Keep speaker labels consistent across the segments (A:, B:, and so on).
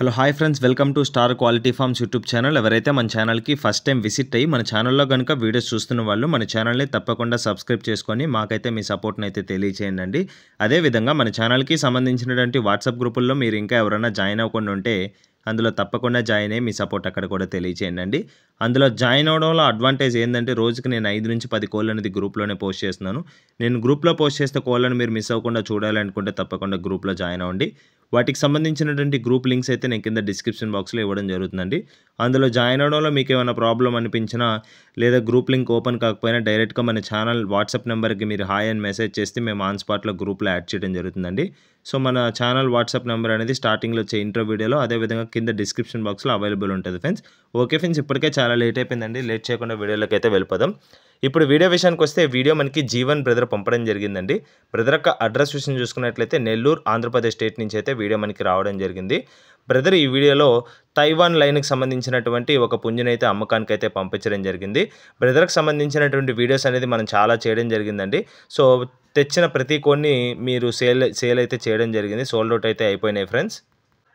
A: Hello hi friends, welcome to star quality forms YouTube channel. ఎవరైతే మన ఛానల్కి first time visit అయ్యి మన ఛానల్లో కనుక వీడియోస్ చూస్తున్న వాళ్ళు మన ఛానల్ని తప్పకుండా సబ్స్క్రైబ్ చేసుకొని మాకైతే మీ సపోర్ట్ని అయితే తెలియచేయండి. అదేవిధంగా మన ఛానల్కి సంబంధించినటువంటి వాట్సాప్ గ్రూపుల్లో మీరు ఇంకా ఎవరైనా జాయిన్ అవ్వకుండా ఉంటే అందులో తప్పకుండా జాయిన్ అయ్యి మీ సపోర్ట్ అక్కడ కూడా తెలియచేయండి. అందులో జాయిన్ అవడంలో అడ్వాంటేజ్ ఏంటంటే రోజుకి నేను 5 నుంచి 10 కోళ్ళు అనేది గ్రూప్లోనే పోస్ట్ చేస్తున్నాను. నేను గ్రూప్లో పోస్ట్ చేస్తే కోళ్ళను మీరు మిస్ అవ్వకుండా చూడాలనుకుంటే తప్పకుండా గ్రూప్లో జాయిన్ అవ్వండి. వాటికి సంబంధించినటువంటి గ్రూప్ లింక్స్ అయితే నేను కింద డిస్క్రిప్షన్ బాక్స్లో ఇవ్వడం జరుగుతుందండి. అందులో జాయిన్ అవడంలో మీకు ఏమైనా ప్రాబ్లం అనిపించినా లేదా గ్రూప్ లింక్ ఓపెన్ కాకపోయినా డైరెక్ట్గా మన ఛానల్ వాట్సాప్ నెంబర్కి మీరు హాయ్ అని మెసేజ్ చేస్తే మేము ఆన్ స్పాట్లో గ్రూప్లో యాడ్ చేయడం జరుగుతుందండి. సో మన ఛానల్ వాట్సాప్ నెంబర్ అనేది స్టార్టింగ్లో వచ్చే ఇంట్రో వీడియోలో అదేవిధంగా కింద డిస్క్రిప్షన్ బాక్స్లో అవైలబుల్ ఉంటుంది ఫ్రెండ్స్. ఓకే ఫ్రెండ్స్, ఇప్పటికే చాలా లేట్ అయిపోయిందండి. లేట్ చేయకుండా వీడియోలోకి అయితే వెళ్ళిపోదాం. ఇప్పుడు వీడియో విషయానికి వస్తే వీడియో మనకి జీవన్ బ్రదర్ పంపడం జరిగిందండి. బ్రదర్ యొక్క అడ్రస్ విషయం చూసుకున్నట్లయితే నెల్లూరు ఆంధ్రప్రదేశ్ స్టేట్ నుంచి అయితే వీడియో మనకి రావడం జరిగింది. బ్రదర్ ఈ వీడియోలో తైవాన్ లైన్కి సంబంధించినటువంటి ఒక పుంజునైతే అమ్మకానికి అయితే పంపించడం జరిగింది. బ్రదర్కి సంబంధించినటువంటి వీడియోస్ అనేది మనం చాలా చేయడం జరిగిందండి. సో తెచ్చిన ప్రతి కొన్ని మీరు సేల్ అయితే చేయడం జరిగింది. సోల్డ్ అవుట్ అయితే అయిపోయినాయి ఫ్రెండ్స్.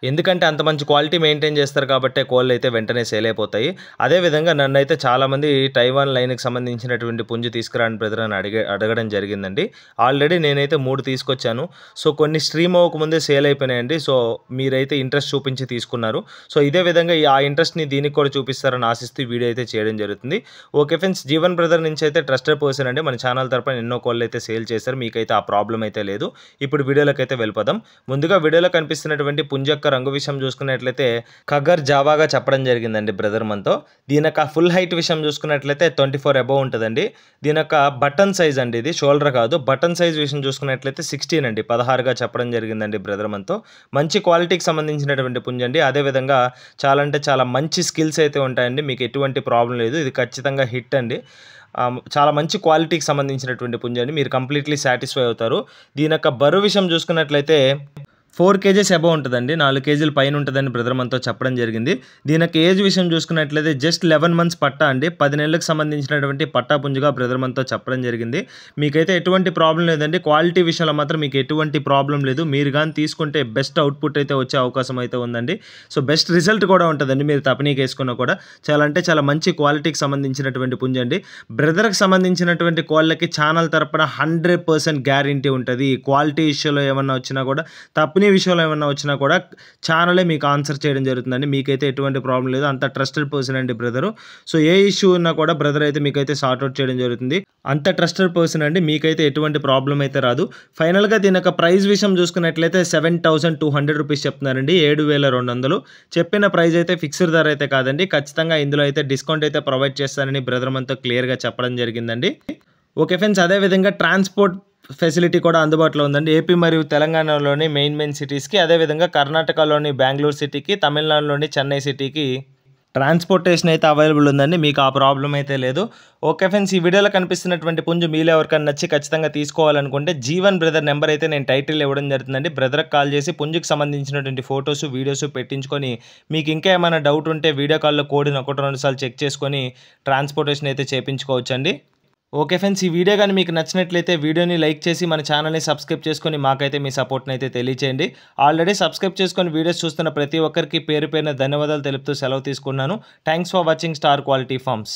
A: ఎందుకంటే అంత మంచి క్వాలిటీ మెయింటైన్ చేస్తారు కాబట్టి కోళ్ళు అయితే వెంటనే సేల్ అయిపోతాయి. అదేవిధంగా నన్ను అయితే చాలామంది తైవాన్ లైన్కి సంబంధించినటువంటి పుంజు తీసుకురాని బ్రదర్ అని అడగడం జరిగిందండి. ఆల్రెడీ నేనైతే 3 తీసుకొచ్చాను. సో కొన్ని స్ట్రీమ్ అవ్వకముందే సేల్ అయిపోయినాయండి. సో మీరైతే ఇంట్రెస్ట్ చూపించి తీసుకున్నారు. సో ఇదే విధంగా ఆ ఇంట్రెస్ట్ని దీనికి కూడా చూపిస్తారని ఆశిస్తూ వీడియో అయితే చేయడం జరుగుతుంది. ఓకే ఫ్రెండ్స్, జీవన్ బ్రదర్ నుంచి అయితే ట్రస్టెడ్ పర్సన్ అండి. మన ఛానల్ తరపున ఎన్నో కోళ్ళు అయితే సేల్ చేశారు. మీకైతే ఆ ప్రాబ్లం అయితే లేదు. ఇప్పుడు వీడియోలోకి అయితే వెళ్ళిపోదాం. ముందుగా వీడియోలో కనిపిస్తున్నటువంటి పుంజు యొక్క రంగు విషయం చూసుకున్నట్లయితే కగర్ జావాగా చెప్పడం జరిగిందండి బ్రదర్ మనతో. దీని యొక్క ఫుల్ హైట్ విషయం చూసుకున్నట్లయితే 24 అబోవ్ ఉంటుందండి. దీని యొక్క బటన్ సైజ్ అండి, ఇది షోల్డర్ కాదు. బటన్ సైజ్ విషయం చూసుకున్నట్లయితే 16 అండి, 16గా చెప్పడం జరిగిందండి బ్రదర్ మనతో. మంచి క్వాలిటీకి సంబంధించినటువంటి పుంజు అండి. అదేవిధంగా చాలా అంటే చాలా మంచి స్కిల్స్ అయితే ఉంటాయండి. మీకు ఎటువంటి ప్రాబ్లం లేదు. ఇది ఖచ్చితంగా హిట్ అండి. చాలా మంచి క్వాలిటీకి సంబంధించినటువంటి పుంజు అండి. మీరు కంప్లీట్లీ సాటిస్ఫై అవుతారు. దీని యొక్క బరువు విషయం చూసుకున్నట్లయితే 4 కేజెస్ అబవ్ ఉంటుందండి. 4 కేజీల పైన ఉంటుందని బ్రదర్ మనతో చెప్పడం జరిగింది. దీని యొక్క ఏజ్ విషయం చూసుకున్నట్లయితే జస్ట్ 11 మంత్స్ పట్టా అండి. 10 నెలలకు సంబంధించినటువంటి పట్టా పుంజుగా బ్రదర్ మనతో చెప్పడం జరిగింది. మీకైతే ఎటువంటి ప్రాబ్లం లేదండి. క్వాలిటీ విషయంలో మాత్రం మీకు ఎటువంటి ప్రాబ్లం లేదు. మీరు కానీ తీసుకుంటే బెస్ట్ అవుట్పుట్ అయితే వచ్చే అవకాశం అయితే ఉందండి. సో బెస్ట్ రిజల్ట్ కూడా ఉంటుందండి. మీరు తపనీకి వేసుకున్నా కూడా చాలా అంటే చాలా మంచి క్వాలిటీకి సంబంధించినటువంటి పుంజు అండి. బ్రదర్కి సంబంధించినటువంటి కోళ్ళకి ఛానల్ తరపున 100% గ్యారంటీ ఉంటుంది. క్వాలిటీ ఇష్యూలో ఏమన్నా వచ్చినా కూడా తప్పని విషయంలో ఏమన్నా వచ్చినా కూడా ఛానలే మీకు ఆన్సర్ చేయడం జరుగుతుందండి. మీకైతే ఎటువంటి ప్రాబ్లం లేదు. అంత ట్రస్టెడ్ పర్సన్ అండి బ్రదరు. సో ఏ ఇష్యూ ఉన్నా కూడా బ్రదర్ అయితే మీకైతే సార్ట్అవుట్ చేయడం జరుగుతుంది. అంత ట్రస్టెడ్ పర్సన్ అండి. మీకైతే ఎటువంటి ప్రాబ్లం అయితే రాదు. ఫైనల్గా దీని యొక్క ప్రైస్ విషయం చూసుకున్నట్లయితే 7,200 రూపీస్ చెప్తున్నారండి. 7,200 చెప్పిన ప్రైస్ అయితే ఫిక్స్డ్ ధర అయితే కాదండి. ఖచ్చితంగా ఇందులో అయితే డిస్కౌంట్ అయితే ప్రొవైడ్ చేస్తానని బ్రదర్ మనతో క్లియర్గా చెప్పడం జరిగిందండి. ఓకే ఫ్రెండ్స్, అదేవిధంగా ట్రాన్స్పోర్ట్ ఫెసిలిటీ కూడా అందుబాటులో ఉందండి. ఏపీ మరియు తెలంగాణలోని మెయిన్ సిటీస్కి, అదేవిధంగా కర్ణాటకలోని బెంగళూరు సిటీకి, తమిళనాడులోని చెన్నై సిటీకి ట్రాన్స్పోర్టేషన్ అయితే అవైలబుల్ ఉందండి. మీకు ఆ ప్రాబ్లం అయితే లేదు. ఓకే ఫ్రెండ్స్, ఈ వీడియోలో కనిపిస్తున్నటువంటి పుంజు మీలో ఎవరికైనా నచ్చి ఖచ్చితంగా తీసుకోవాలనుకుంటే జీవన్ బ్రదర్ నెంబర్ అయితే నేను టైటిల్ ఇవ్వడం జరుగుతుందండి. బ్రదర్కి కాల్ చేసి పుంజుకి సంబంధించినటువంటి ఫొటోస్ వీడియోస్ పెట్టించుకొని మీకు ఇంకా ఏమైనా డౌట్ ఉంటే వీడియో కాల్లో కోడ్ని 1-2 సార్లు చెక్ చేసుకొని ట్రాన్స్పోర్టేషన్ అయితే చేయించుకోవచ్చండి. ఓకే ఫ్రెండ్స్, ఈ వీడియో కానీ మీకు నచ్చినట్లయితే వీడియోని లైక్ చేసి మన ఛానల్ని సబ్స్క్రైబ్ చేసుకొని మాకైతే మీ సపోర్ట్ని అయితే తెలియచేయండి. ఆల్రెడీ సబ్స్క్రైబ్ చేసుకొని వీడియోస్ చూస్తున్న ప్రతి ఒక్కరికి పేరు పేరున ధన్యవాదాలు తెలుపుతూ సెలవు తీసుకున్నాను. Thanks for watching star quality forms.